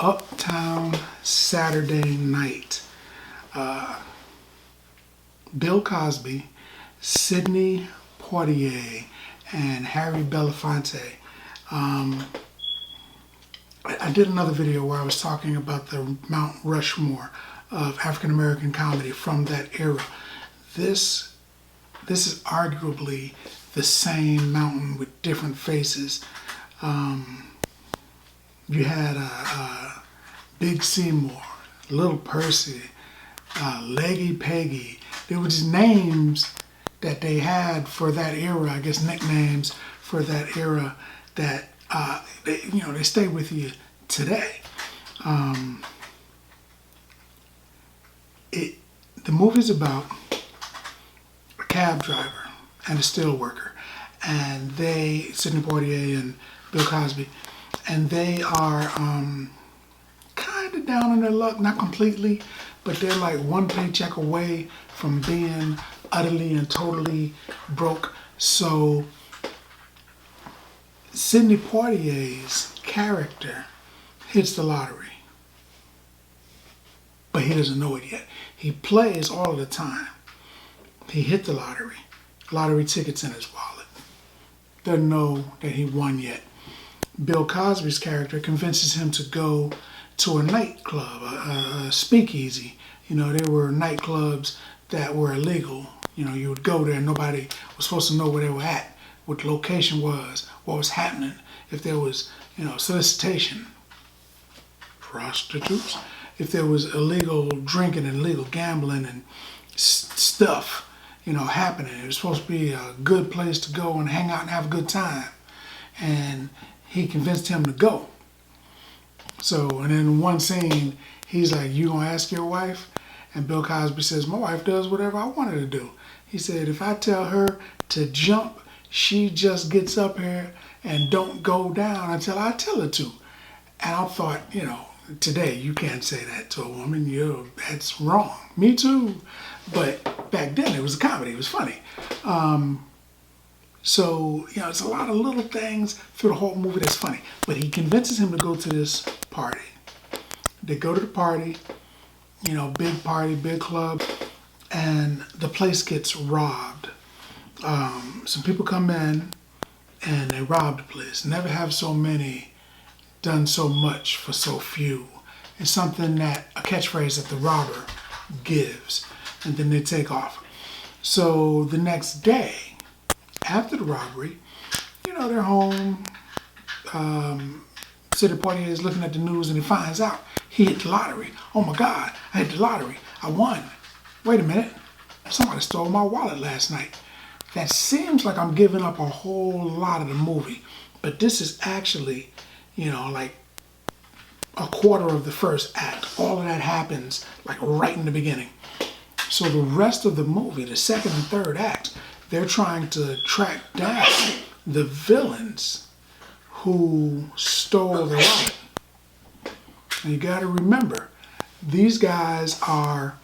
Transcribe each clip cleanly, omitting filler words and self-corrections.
Uptown Saturday Night. Bill Cosby, Sidney Poitier, and Harry Belafonte. I did another video where I was talking about the Mount Rushmore of African American comedy from that era. This is arguably the same mountain with different faces. You had Big Seymour, Little Percy, Leggy Peggy. They were just names that they had for that era, I guess nicknames for that era that they stay with you today. The movie's about a cab driver and a steel worker, and Sidney Poitier and Bill Cosby, and they are kind of down on their luck, not completely, but they're like one paycheck away from being utterly and totally broke. So Sidney Poitier's character hits the lottery, but he doesn't know it yet. He plays all of the time. He hit the lottery tickets in his wallet. Doesn't know that he won yet. Bill Cosby's character convinces him to go to a nightclub, a speakeasy. There were nightclubs that were illegal. You would go there, nobody was supposed to know where they were at, what the location was, what was happening, if there was, solicitation, prostitutes, if there was illegal drinking and illegal gambling and stuff, happening. It was supposed to be a good place to go and hang out and have a good time. And he convinced him to go. So, and in one scene, he's like, "You gonna ask your wife?" And Bill Cosby says, "My wife does whatever I want her to do." He said, "If I tell her to jump, she just gets up here and don't go down until I tell her to." And I thought, today you can't say that to a woman. That's wrong. Me too. But back then it was a comedy. It was funny. So, it's a lot of little things through the whole movie that's funny. But he convinces him to go to this party. They go to the party, big party, big club, and the place gets robbed. Some people come in and they rob the place. Never have so many done so much for so few. It's something a catchphrase that the robber gives, and then they take off. So the next day, after the robbery, they're home. Sidney Poitier is looking at the news and he finds out he hit the lottery. "Oh my God, I hit the lottery. I won. Wait a minute. Somebody stole my wallet last night." That seems like I'm giving up a whole lot of the movie, but this is actually, like a quarter of the first act. All of that happens like right in the beginning. So the rest of the movie, the second and third act, they're trying to track down the villains who stole the wallet. And you got to remember, these guys are,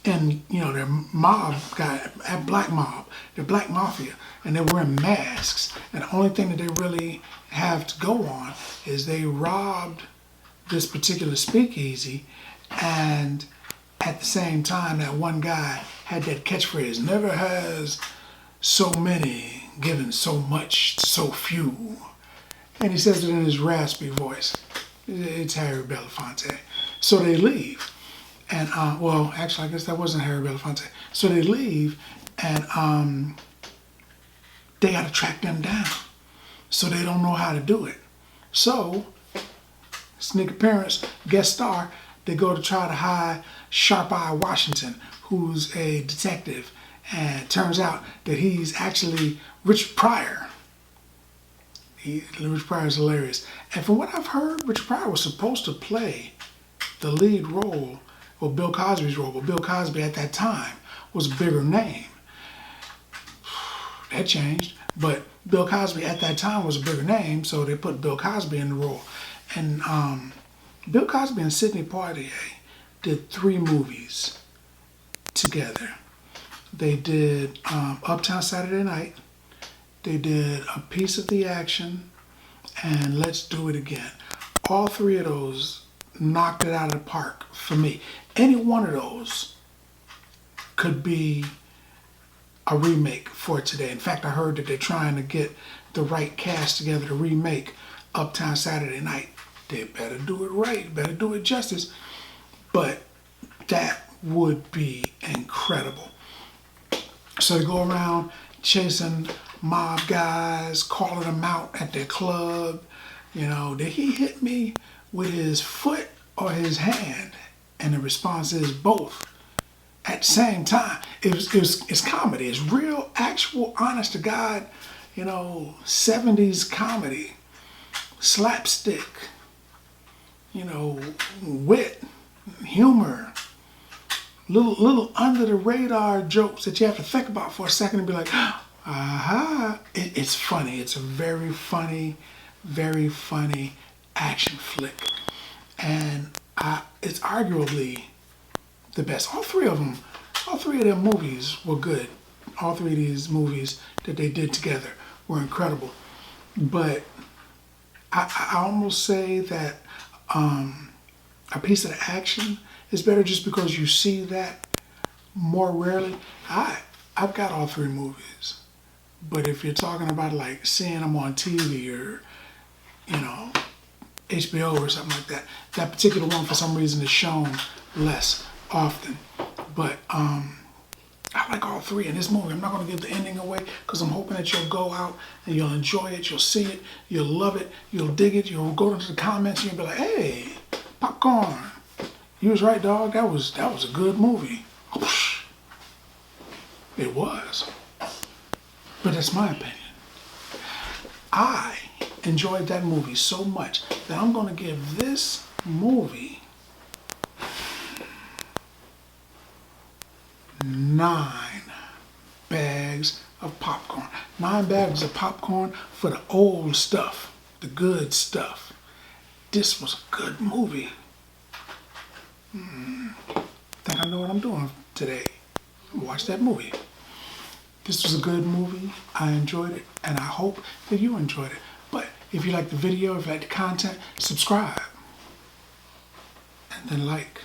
they're mob guy, black mob, they're black mafia, and they're wearing masks. And the only thing that they really have to go on is they robbed this particular speakeasy, and at the same time, that one guy had that catchphrase, "Never has so many given so much to so few." And he says it in his raspy voice. It's Harry Belafonte. So they leave. And, actually, I guess that wasn't Harry Belafonte. So they leave, and they got to track them down. So they don't know how to do it. So, sneak appearance, guest star, they go to try to hire Sharp Eye Washington, who's a detective. And it turns out that he's actually Richard Pryor. Richard Pryor is hilarious. And from what I've heard, Richard Pryor was supposed to play the lead role, or Bill Cosby's role, but Bill Cosby at that time was a bigger name. That changed, but Bill Cosby at that time was a bigger name, so they put Bill Cosby in the role. And Bill Cosby and Sidney Poitier did 3 movies together. They did Uptown Saturday Night. They did A Piece of the Action and Let's Do It Again. All three of those knocked it out of the park for me. Any one of those could be a remake for today. In fact, I heard that they're trying to get the right cast together to remake Uptown Saturday Night. They better do it right, better do it justice. But that would be incredible. So they go around chasing mob guys, calling them out at their club. You know, did he hit me with his foot or his hand? And the response is both. At the same time, it's comedy. It's real, actual, honest to God, 70s comedy, slapstick, wit, humor, little under the radar jokes that you have to think about for a second and be like, aha. It's funny. It's a very funny action flick. And it's arguably the best. All three of their movies were good. All three of these movies that they did together were incredible. But I almost say that A Piece of the Action is better just because you see that more rarely. I've got all three movies. But if you're talking about like seeing them on TV or, HBO or something like that, that particular one for some reason is shown less often. But I like all three in this movie. I'm not going to give the ending away because I'm hoping that you'll go out and you'll enjoy it, you'll see it, you'll love it, you'll dig it, you'll go into the comments and you'll be like, hey, Popcorn, you was right, dog. That was a good movie. It was. But that's my opinion. I enjoyed that movie so much that I'm going to give this movie 9 bags of popcorn. 9 bags of popcorn for the old stuff, the good stuff. This was a good movie. Think I know what I'm doing today. Watch that movie. This was a good movie. I enjoyed it, and I hope that you enjoyed it. But if you like the video, if you like the content, subscribe, and then like.